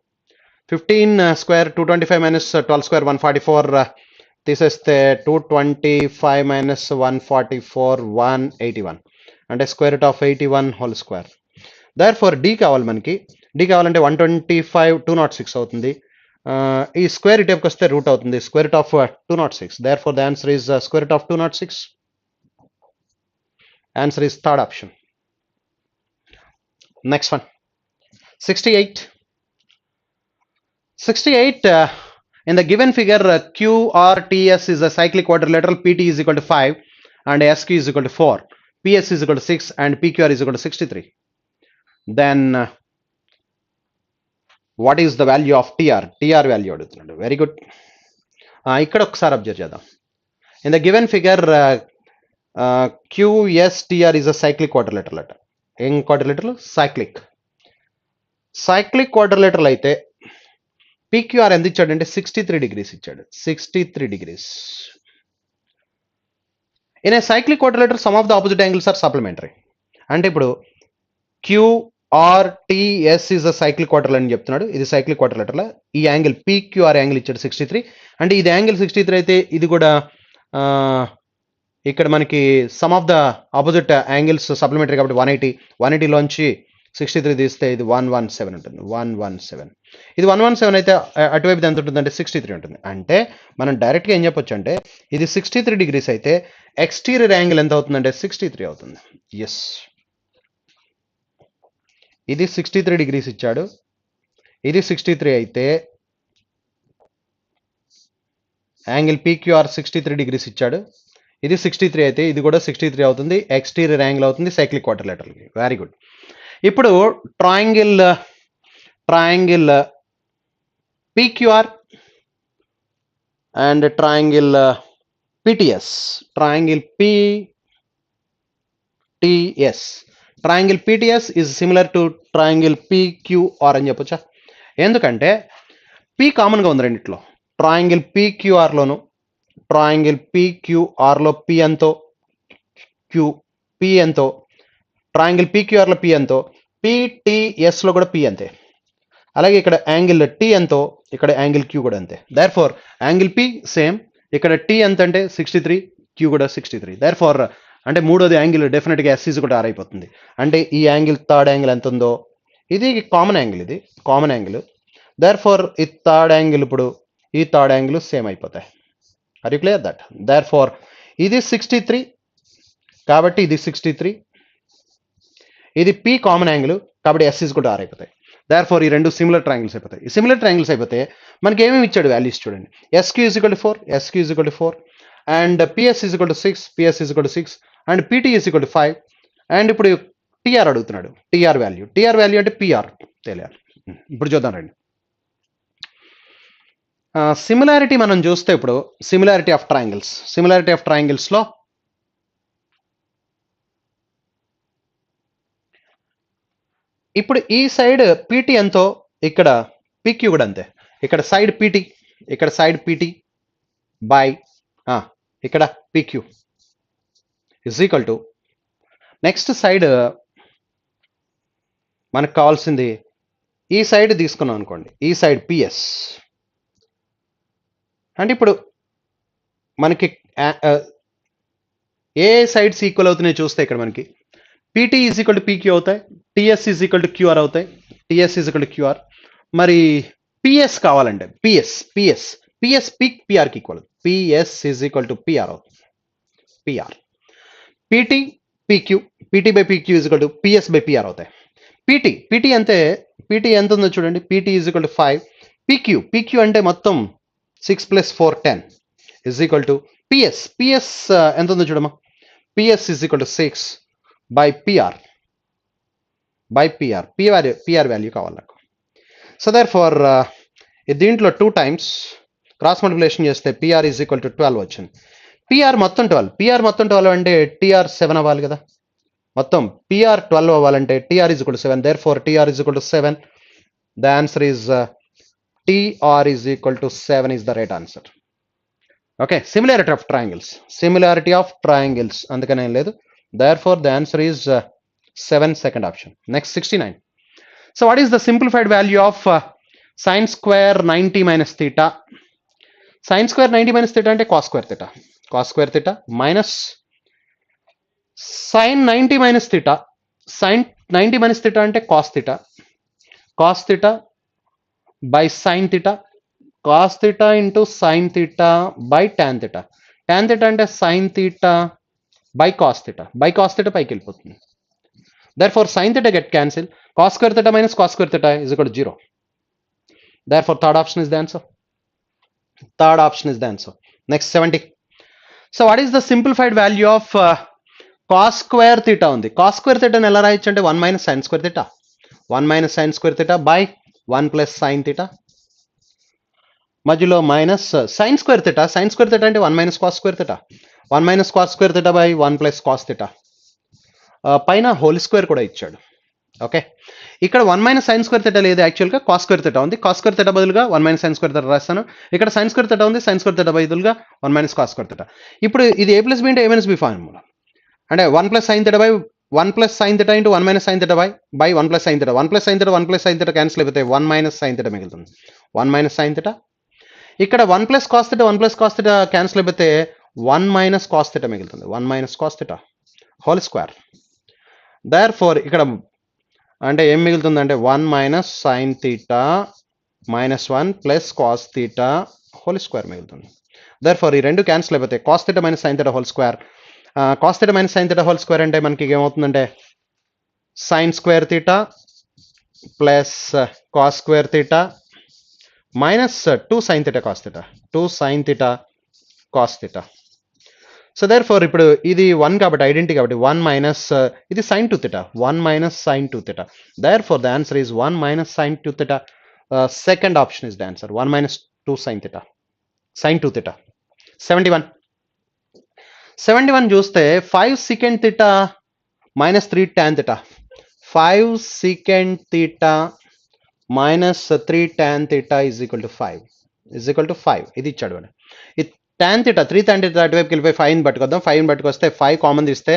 15 square 225 minus 12 square 144 తీసేస్తే 225 మైనస్ 144 181 అంటే square root of 81 whole square. Therefore D కావాలి మనకి, డి కావాలంటే 125 206 అవుతుంది. ఈ స్క్వేర్ ఇటేపుకి వస్తే రూట్ అవుతుంది, square root of 206. Therefore the answer is square root of 206. Answer is third option. Next one 68. In the given figure, QRTS is a cyclic quadrilateral. PT is equal to 5 and SQ is equal to 4. PS is equal to 6 and PQR is equal to 63. Then what is the value of TR? TR value అడుగుతున్నాడు. Very good. ఇక్కడ ఒకసారి observe చేద్దాం. In the given figure, QSTR is a cyclic quadrilateral అట. ఏం quadrilateral? Cyclic quadrilateral అయితే PQR ఎంత ఇచ్చాడంటే 63 degrees ఇచ్చాడు. 63 degrees. In a cyclic quadrilateral, some of the opposite angles are supplementary. అంటే ఇప్పుడు QRTS is a cyclic quadrilateral అని చెప్తున్నాడు. ఇది cyclic quadrilateral. ఈ యాంగిల్ PQR యాంగిల్ ఇచ్చాడు 63. అంటే ఇది యాంగిల్ 63 అయితే ఇది కూడా ఇక్కడ మనకి some of the opposite angles supplementary కాబట్టి 180 లోంచి 63 తీస్తే ఇది 117 ఉంటుంది. 117 ఇది 117 అయితే అటువైపు ఎంత ఉంటుందంటే 63 ఉంటుంది. అంటే మనం డైరెక్ట్గా ఏం చెప్పొచ్చు అంటే ఇది 63 degrees అయితే ఎక్స్టీరియర్ యాంగిల్ ఎంత అవుతుందంటే 63 అవుతుంది. ఎస్, ఇది 63 degrees ఇచ్చాడు, ఇది 63 అయితే యాంగిల్ PQR 63 degrees ఇచ్చాడు, ఇది 63 అయితే ఇది కూడా 63 అవుతుంది, ఎక్స్టీరియర్ యాంగిల్ అవుతుంది సైక్లిక్ క్వాడ్రిలేటరల్. Very good. ఇప్పుడు triangle PQR and triangle PTS. Triangle PTS is similar to triangle PQR అని చెప్పొచ్చా? ఎందుకంటే P కామన్గా ఉంది రెండిట్లో. ట్రయాంగిల్ PQRలోను ట్రయాంగిల్ PQRలో P ఎంతో, P ఎంతో, ట్రయాంగిల్ PQRలో P ఎంతో, PTSలో కూడా P అంతే. అలాగే ఇక్కడ యాంగిల్ T ఎంతో, ఇక్కడ యాంగిల్ Q కూడా అంతే. Therefore angle P same, ఇక్కడ T ఎంత అంటే 63, Q కూడా 63. దేర్ ఫోర్ అంటే మూడోది యాంగిల్ డెఫినెట్గా S కూడా R అయిపోతుంది. అంటే ఈ యాంగిల్ థర్డ్ యాంగిల్ ఎంత ఉందో ఇది కామన్ యాంగిల్, ఇది కామన్ యాంగిల్. దేర్ ఫోర్ ఈ థర్డ్ యాంగిల్ ఇప్పుడు ఈ థర్డ్ యాంగిల్ సేమ్ అయిపోతాయి. Are you clear that? Therefore ఇది 63 కాబట్టి ఇది 63, ఇది P కామన్ యాంగిల్ కాబట్టి S కూడా R అయిపోతాయి. దేర్ ఫోర్ ఈ రెండు సిమిలర్ ట్రయాంగిల్స్ అయిపోతాయి. ఈ సిమిలర్ ట్రయాంగిల్స్ అయిపోతే మనకి ఏమేమి ఇచ్చాడు వాల్యూస్ చూడండి. SQ is equal to 4 and PS is equal to 6 and PT is equal to 5 and ఇప్పుడు TR అడుగుతున్నాడు. TR వాల్యూ అంటే PR తెలియాలి. ఇప్పుడు చూద్దాం రండి. సిమిలారిటీ మనం చూస్తే ఇప్పుడు సిమిలారిటీ ఆఫ్ ట్రయాంగిల్స్లో ఇప్పుడు ఈ సైడ్ PT ఎంతో ఇక్కడ PQ కూడా అంతే. ఇక్కడ సైడ్ PT బై ఇక్కడ PQ is equal to next side మనకు కావాల్సింది ఈ సైడ్ తీసుకున్నాం అనుకోండి, ఈ సైడ్ PS. అంటే ఇప్పుడు మనకి ఏ సైడ్స్ ఈక్వల్ అవుతున్నాయి చూస్తే ఇక్కడ మనకి PT is equal to PQ అవుతాయి, TS is equal to QR అవుతాయి, TS is equal to QR. మరి పిఎస్ కావాలంటే పిఎస్ పీక్ పిఆర్కి equal. PS is equal to PR అవుతుంది. PR PT PQ PT by PQ is equal to PS by PR అవుతాయి. PT అంటే PT ఎంత ఉందో చూడండి. PT is equal to 5. PQ అంటే మొత్తం 6 + 4 10 ఈజ్ ఈక్వల్ టు పిఎస్ ఎంత ఉందో చూడమ్మా. PS is equal to 6 by PR PR value కావాలి నాకు. సో దేర్ ఫార్ దీంట్లో 2 టైమ్స్ క్రాస్ మల్టిప్లికేషన్ చేస్తే పిఆర్ ఈజ్ ఈక్వల్ టు 12 వచ్చింది. పిఆర్ మొత్తం 12 అంటే టీఆర్ 7 అవ్వాలి కదా. మొత్తం పిఆర్ 12 అవ్వాలంటే TR is equal to 7. Therefore TR is equal to 7. The answer is TR is equal to 7 is the right answer. Okay, similarity of triangles అందుకనే లేదు. Therefore the answer is 7, second option. Next 69. So what is the simplified value of sin square 90 minus theta? Sin square 90 minus theta అంటే cos square theta minus sin 90 minus theta. Sin 90 minus theta అంటే cos theta by sin theta, cos theta into sin theta by tan theta. Tan theta అంటే sin theta by cos theta పైకి వెళ్ళిపోతుంది. Therefore sin theta get cancelled. Cos square theta minus cos square theta is equal to 0. Therefore third option is the answer. Next 70. So what is the simplified value of cos square theta ఉంది. Cos square theta ని ఎలా రాయొచ్చు అంటే 1 minus sin square theta. 1 minus sin square theta by 1 plus sin theta. మధ్యలో minus sin square theta అంటే 1 minus cos square theta. 1 minus cos square theta by 1 plus cos theta. పైన whole square కూడా ఇచ్చాడు. Okay, ఇక్కడ 1 minus sin square theta లేదు, యాక్చువల్గా cos square theta ఉంది. cos square theta బదులుగా 1 minus sin square theta రాస్తాను. ఇక్కడ sin square theta ఉంది, sin square theta బదులుగా 1 minus cos square theta. ఇప్పుడు ఇది a plus b అంటే a minus b ఫార్ములా. అంటే 1 plus sin theta by 1 plus sin theta into 1 minus sin theta by 1 plus sin theta. 1 plus sin theta cancel అయిపోతే 1 minus sin theta మిగులుతుంది. 1 minus sin theta. ఇక్కడ 1 plus cos theta cancel అయిపోతే 1 minus cos theta మిగులుతుంది. 1 minus cos theta whole square. Therefore ఇక్కడ అంటే ఏం మిగులుతుంది అంటే 1 minus sin theta minus 1 plus cos theta whole square మిగులుతుంది. దేర్ఫోర్ ఈ రెండు క్యాన్సిల్ అయిపోతే cos theta minus sin theta whole square. cos theta minus sin theta whole square అంటే మనకి ఏమవుతుందంటే sin square theta plus cos square theta minus 2 sin theta cos theta. 2 sin theta cos theta. So therefore ఇప్పుడు ఇది 1 కాబట్టి identity కాబట్టి 1 minus ఇది sin 2 theta. 1 minus sin 2 theta. Therefore the answer is 1 minus sin 2 theta. Second option is the answer. 1 minus 2 sin 2 theta. 71 చూస్తే 5 secant theta minus 3 tan theta. 5 secant theta minus 3 tan theta is equal to 5. ఇది ఇచ్చాడు. tan theta 3 tan theta అటువైపుకి వెళ్ళిపోయి 5ని పట్టుకొద్దాం. 5ని పట్టుకొస్తే 5 common తీస్తే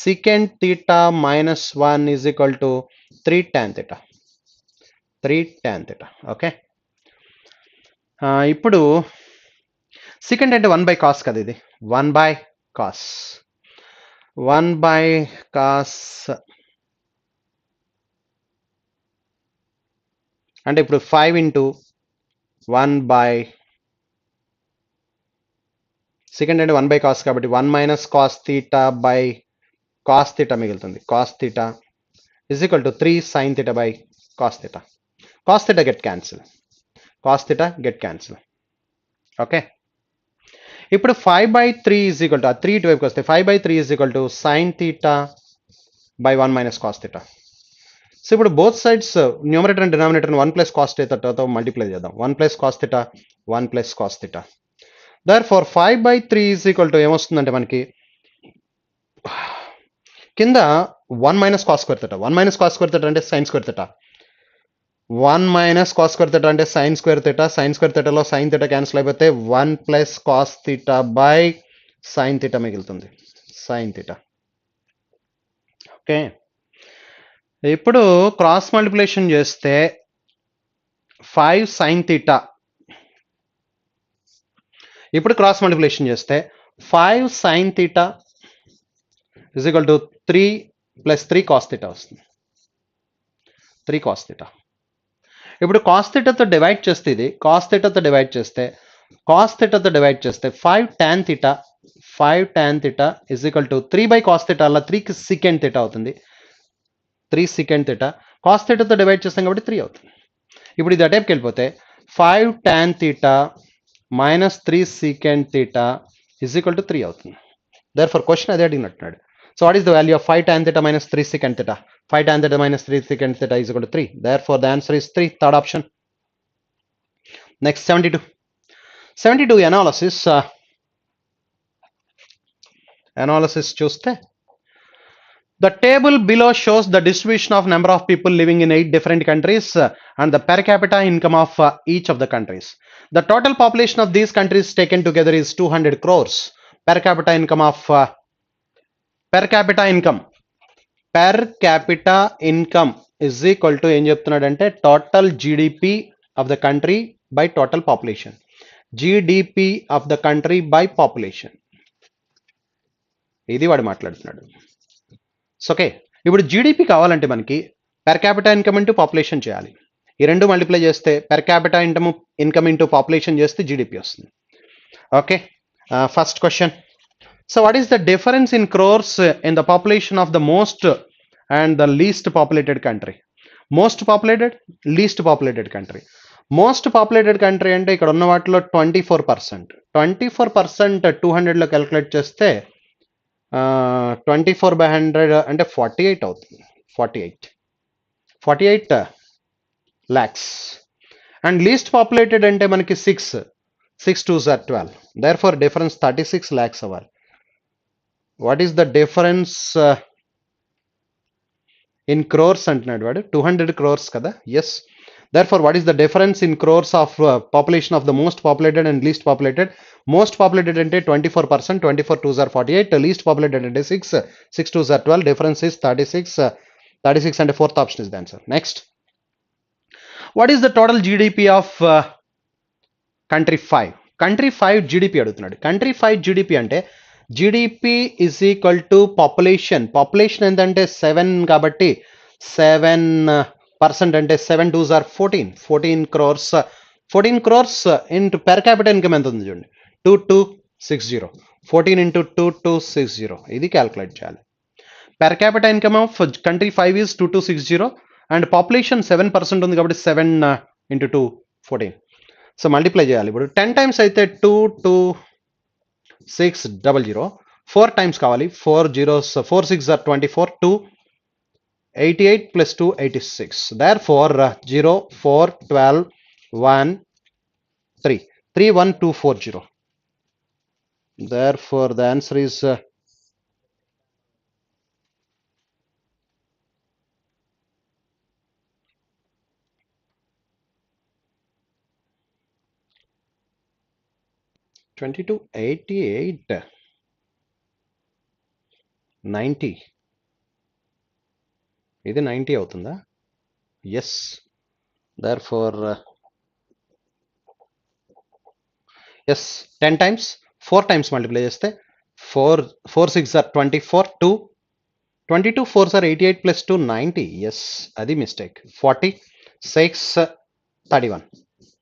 secant theta minus 1 is equal to 3 tan theta. Okay, ఇప్పుడు secant అంటే 1 by cos కదా. ఇది 1 by cos అంటే ఇప్పుడు 5 into 1 by secant అంటే 1 by cos కాబట్టి 1 minus cos theta by cos theta మిగులుతుంది. cos theta is equal to 3 sin theta by cos theta. cos theta get cancel. Okay, ఇప్పుడు 5/3 is equal to 3 ఇటువైపుకి వస్తే 5/3 is equal to sin theta by 1 minus cos theta. So ఇప్పుడు both sides numerator and denominator 1 plus cos theta తో multiply చేద్దాం. 1 plus cos theta 1 plus cos theta. Therefore 5/3 is equal to ఏమొస్తుందంటే మనకి కింద 1 minus cos square theta. 1 minus cos square theta అంటే sin square theta. 1 minus cos square theta అంటే sin square theta. sin square theta లో sin theta cancel అయిపోతే 1 plus cos theta by sin theta మిగులుతుంది. sin theta. Okay, ఇప్పుడు cross multiplication చేస్తే 5 sin theta. ఇప్పుడు cross multiplication చేస్తే 5 sin theta is equal to 3 plus 3 cos theta వస్తుంది. 3 cos theta. ఇప్పుడు cos థీటాతో divide చేస్తే ఇది కాస్ థీటాతో డివైడ్ చేస్తే 5 tan theta 5 tan theta is equal to 3 by cos theta అలా 3కి సెకండ్ థీటా అవుతుంది 3 సెకండ్ థీటా కాస్ థీటాతో డివైడ్ చేస్తాం కాబట్టి 3 అవుతుంది. ఇప్పుడు ఇది అటేపుకి వెళ్ళిపోతే 5 tan theta minus 3 secant theta is equal to 3 అవుతుంది. దేర్ ఫర్ క్వశ్చన్ అదే అడిగినట్టున్నాడు. So what is the value of 5 tan theta minus 3 secant theta? 5 tan theta minus 3 secant theta is equal to 3. Therefore, the answer is 3, third option. Next, 72. 72 analysis. Analysis చూస్తే the table below shows the distribution of number of people living in 8 different countries and the per capita income of each of the countries. The total population of these countries taken together is 200 crores. Per capita income is equal to ఏం చెప్తున్నాడంటే total GDP of the country by total population. GDP of the country by population. ఇది వాడు మాట్లాడుతున్నాడు. Okay, ఇప్పుడు GDP కావాలంటే మనకి per capita income into population చేయాలి. ఈ రెండు మల్టిప్లై చేస్తే per capita income into population చేస్తే జీడిపి వస్తుంది. Okay, first question. So what is the difference in crores in the population of the most and the least populated country? Most populated, least populated country. Most populated country అంటే ఇక్కడ ఉన్న వాటిలో 24%. 24% 200లో calculate చేస్తే 24 by 100 అంటే 48 అవుతుంది. 48 lakhs. And least populated అంటే మనకి 6 2s are 12. Therefore difference 36 lakhs అవ్వాలి. What is the difference in crores అంటున్నాడు వాడు. 200 crores కదా. Yes. Therefore what is the difference in crores of population of the most populated and least populated? Most populated అంటే 24%, 24 2s are 48, least populated అంటే 6 2s are 12, difference is 36 and fourth option is the answer. Next, what is the total GDP of country 5? Country 5 GDP అడుగుతున్నాడు. Country 5 GDP అంటే GDP is equal to population. Population ఎంతంటే 7 కాబట్టి 7% అంటే 7 2s are 14 crores. 14 crores into per capita income ఎంత ఉంది చూడండి, 2260. 14 into 2260 ఇది calculate చేయాలి. Per capital income of country 5 is 2260 and population 7% ఉంది కాబట్టి 7 into 2 14. సో మల్టిప్లై చేయాలి. ఇప్పుడు 10 times అయితే 22600. 4 times కావాలి. 4 zeros 4 6 are 24, 2 88 plus 2 86. Therefore 0 4 12 1 3 31240. Therefore the answer is 22 88 90. ఇది 90 అవుతుందా? Yes. Therefore yes. 10 times 4 times multiply చేస్తే 4 6 are 24, 2 22 4s are 88 plus 2 90. Yes, అది mistake. 46 31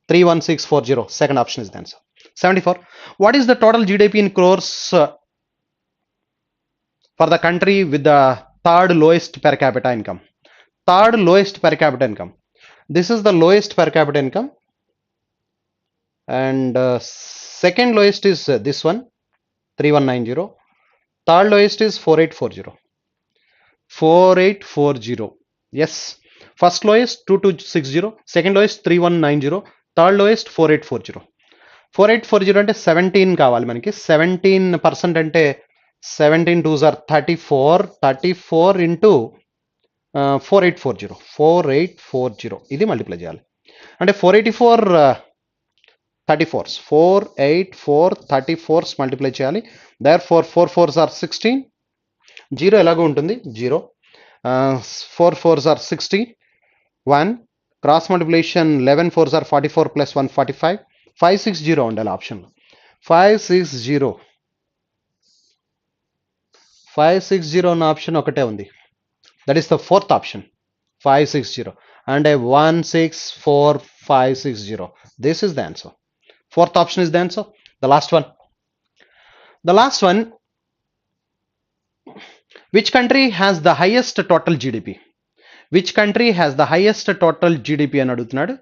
31640. Second option is the answer. 74. What is the total GDP in crores for the country with the third lowest per capita income? Third lowest per capita income. This is the lowest per capita income and second lowest is this one 3190. Third lowest is 4840. Yes. First lowest 2260, second lowest 3190, third lowest 4840. 4840 అంటే 17 కావాలి మనకి. 17% అంటే 17 2s are 34 into 4840. ఇది multiply చేయాలి. అంటే 484 34s 484 34s multiply చేయాలి. Therefore 4 4s are 16. 0 ఎలాగో ఉంటుంది 0. 4 4s are 16. 1 cross multiplication 11 4s are 44 plus 1 45. 560 ఉండాలి ఆప్షన్లో. 560 ఉన్న ఆప్షన్ ఒకటే ఉంది. That is the fourth option 560. and a 164560. This is the answer. Fourth option is the answer. The last one. The last one, which country has the highest total GDP? Which country has the highest total GDP అని అడుగుతున్నాడు.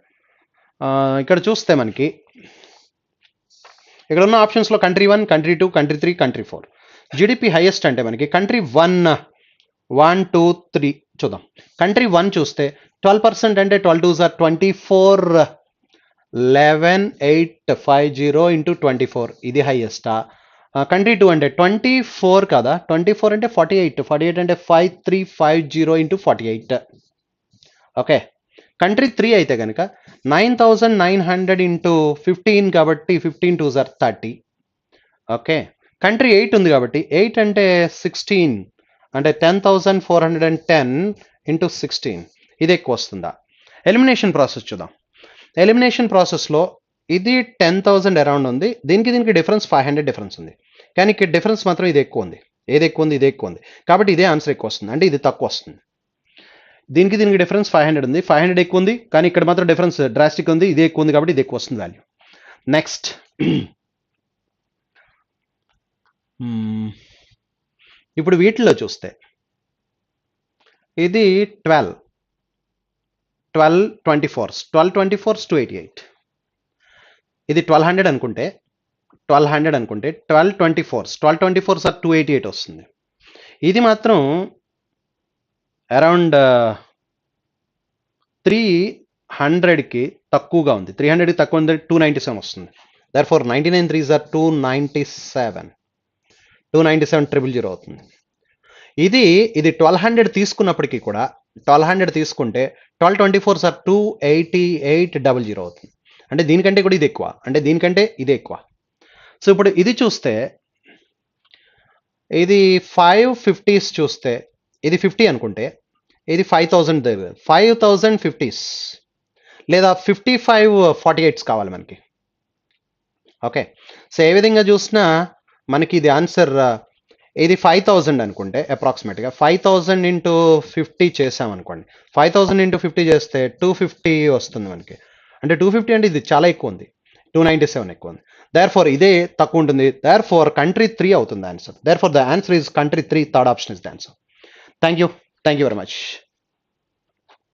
ఇక్కడ చూస్తే మనకి ఇక్కడ ఉన్న ఆప్షన్స్లో country 1, country 2, country 3, country 4. GDP highest అంటే మనకి కంట్రీ 1, 1, 2, 3 చూద్దాం. కంట్రీ 1 చూస్తే 12% అంటే 12 2s are 24, 11,850 into 24 ఇది హైయెస్టా? కంట్రీ 2 అంటే 24 కదా, 24 అంటే 48 అంటే 5350 into 48. ఓకే. కంట్రీ 3 అయితే కనుక 9,900 into 15 కాబట్టి 15 2s are 30. ఓకే. కంట్రీ 8 ఉంది కాబట్టి 8 అంటే 16 అంటే 10,410 into 16 ఇది ఎక్కువ వస్తుందా? ఎలిమినేషన్ ప్రాసెస్ చూద్దాం. ఎలిమినేషన్ ప్రాసెస్లో ఇది 10,000 అరౌండ్ ఉంది, దీనికి డిఫరెన్స్ 500 డిఫరెన్స్ ఉంది, కానీ ఇక్కడ డిఫరెన్స్ మాత్రం ఇది ఎక్కువ ఉంది. ఏది ఎక్కువ ఉంది? ఇది ఎక్కువ ఉంది, కాబట్టి ఇదే ఆన్సర్ ఎక్కువ వస్తుంది, అంటే ఇది తక్కువ వస్తుంది. దీనికి డిఫరెన్స్ 500 ఉంది, 500 ఎక్కువ ఉంది, కానీ ఇక్కడ మాత్రం డిఫరెన్స్ డ్రాస్టిక్ ఉంది, ఇది ఎక్కువ ఉంది, కాబట్టి ఇది ఎక్కువ వస్తుంది వాల్యూ. నెక్స్ట్ ఇప్పుడు వీటిలో చూస్తే ఇది 12 24s 12 24s 288. ఇది 1200 అనుకుంటే 12 24s 12 24s 288 వస్తుంది. ఇది మాత్రం అరౌండ్ 300కి తక్కువగా ఉంది, 300కి తక్కువ ఉంది, 297 వస్తుంది. దర్ఫోర్ 99 3s are 297 000 అవుతుంది. ఇది 1200 తీసుకున్నప్పటికీ కూడా 1200 తీసుకుంటే 12 24s are 28800 అవుతుంది, అంటే దీనికంటే కూడా ఇది ఎక్కువ, అంటే దీనికంటే ఇది ఎక్కువ. సో ఇప్పుడు ఇది చూస్తే ఇది 550s చూస్తే ఇది 50 అనుకుంటే ఇది 5050s లేదా 5548s కావాలి మనకి. ఓకే. సో ఏ విధంగా చూసినా మనకి ఇది ఆన్సర్ ఇది 5000 అనుకుంటే అప్రాక్సిమేట్గా 5000 into 50 చేసామనుకోండి, 5000 into 50 చేస్తే 250 వస్తుంది మనకి, అంటే 250 అంటే ఇది చాలా ఎక్కువ ఉంది, 297 ఎక్కువ ఉంది. therefore ఇదే తక్కువ ఉంటుంది, therefore కంట్రీ 3 అవుతుంది answer. therefore the answer is country 3, third option is the answer. Thank you very much.